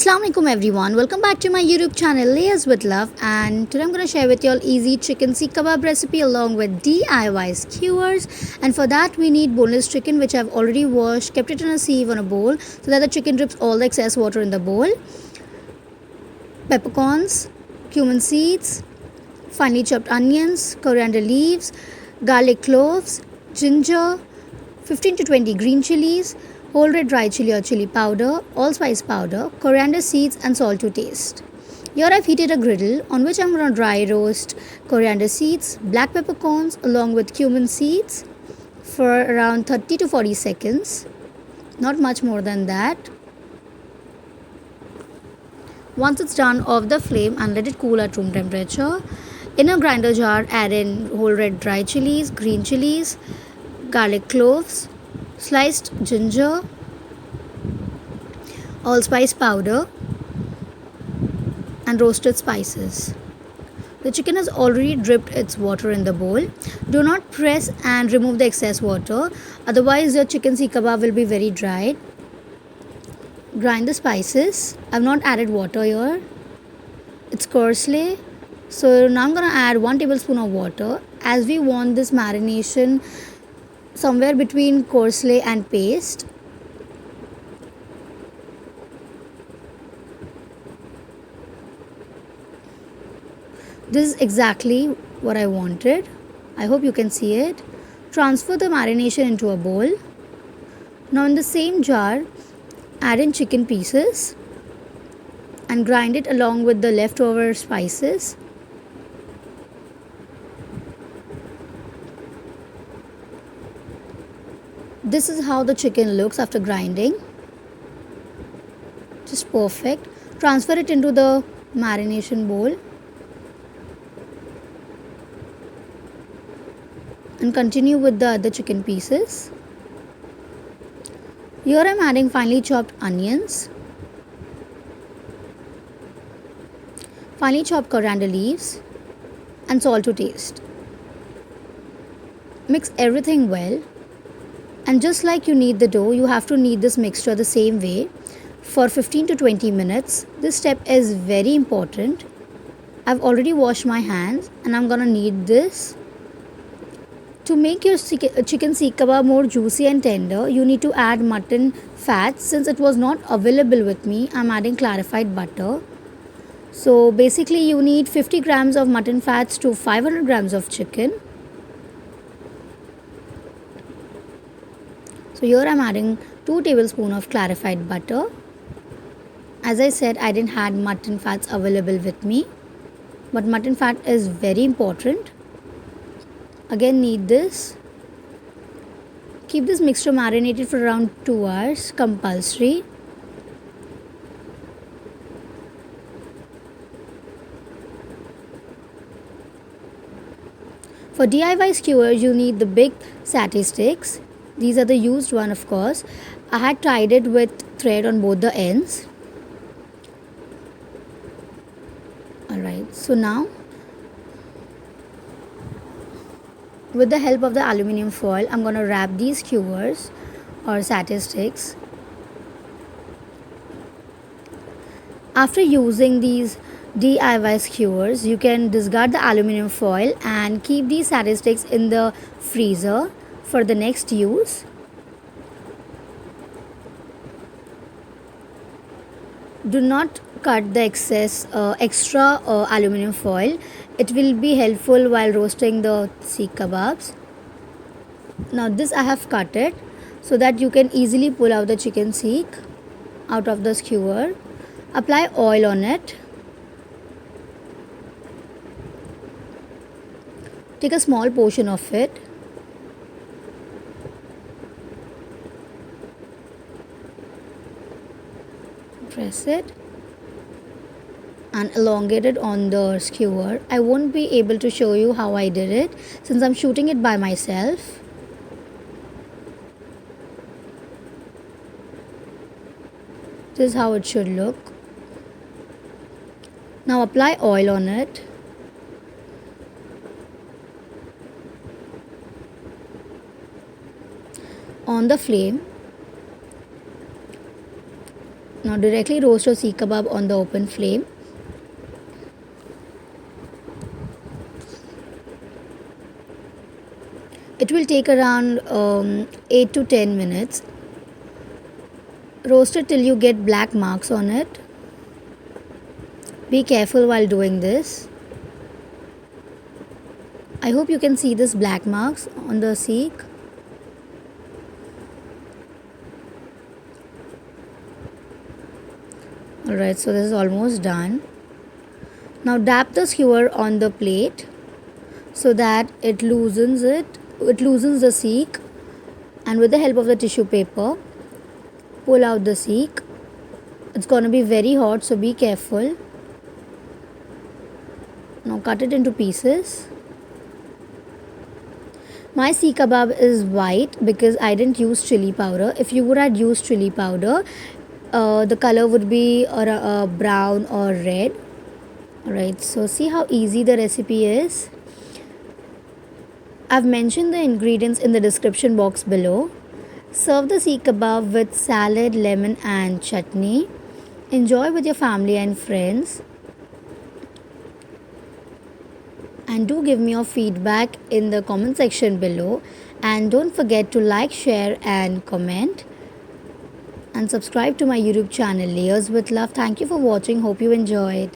Assalamu alaikum everyone. Welcome back to my YouTube channel Layers with Love, and today I'm going to share with you all easy chicken seekh kebab recipe along with DIY skewers. And for that we need boneless chicken, which I've already washed, kept it in a sieve on a bowl so that the chicken drips all the excess water in the bowl. Peppercorns, cumin seeds, finely chopped onions, coriander leaves, garlic cloves, ginger, 15 to 20 green chilies, whole red dry chili or chili powder, allspice powder, coriander seeds and salt to taste. Here I've heated a griddle on which I'm going to dry roast coriander seeds, black peppercorns along with cumin seeds for around 30 to 40 seconds. Not much more than that. Once it's done, off the flame and let it cool at room temperature. In a grinder jar, add in whole red dry chilies, green chilies, garlic cloves, sliced ginger, allspice powder and roasted spices. The chicken has already dripped its water in the bowl. Do not press and remove the excess water, otherwise your chicken seekh kebab will be very dry. Grind the spices. I've not added water here. It's coarsely. So now I'm going to add 1 tablespoon of water, as we want this marination somewhere between coarsely and paste. This is exactly what I wanted. I hope you can see it. Transfer the marination into a bowl. Now in the same jar, add in chicken pieces and grind it along with the leftover spices. This is how the chicken looks after grinding. Just perfect. Transfer it into the marination bowl and continue with the other chicken pieces. Here I'm adding finely chopped onions, finely chopped coriander leaves and salt to taste. Mix everything well. And just like you knead the dough, you have to knead this mixture the same way for 15 to 20 minutes. This step is very important. I've already washed my hands and I'm gonna knead this. To make your chicken seekh kebab more juicy and tender, you need to add mutton fat. Since it was not available with me, I'm adding clarified butter. So basically you need 50 grams of mutton fats to 500 grams of chicken. So here I'm adding 2 tablespoons of clarified butter. As I said, I didn't have mutton fats available with me, but mutton fat is very important. Again, knead this. Keep this mixture marinated for around 2 hours, compulsory. For DIY skewers, you need the big satay sticks. These are the used one, of course. I had tied it with thread on both the ends. Alright, so now with the help of the aluminium foil, I'm going to wrap these skewers or satay sticks. After using these DIY skewers, you can discard the aluminium foil and keep these satay sticks in the freezer for the next use. Do not cut the extra aluminium foil. It will be helpful while roasting the seekh kebabs. Now this I have cut it so that you can easily pull out the chicken seekh out of the skewer. Apply oil on it. Take a small portion of it. Press it and elongate it on the skewer. I won't be able to show you how I did it since I'm shooting it by myself. This is how it should look. Now apply oil on it. On the flame, Now directly roast your seekh kebab on the open flame. It will take around 8 to 10 minutes. Roast it till you get black marks on it. Be careful while doing this. I hope you can see this black marks on the seekh. Alright, so this is almost done. Now dab the skewer on the plate so that it loosens the seekh, and with the help of the tissue paper, pull out the seekh. It's going to be very hot, so be careful. Now cut it into pieces. My seekh kebab is white because I didn't use chili powder. If you would have used chili powder, the color would be brown or red. Alright, so see how easy the recipe is. I've mentioned the ingredients in the description box below. Serve the seekh kebab with salad, lemon and chutney. Enjoy with your family and friends. And do give me your feedback in the comment section below. And don't forget to like, share and comment. And subscribe to my YouTube channel, Layers with Love. Thank you for watching. Hope you enjoyed.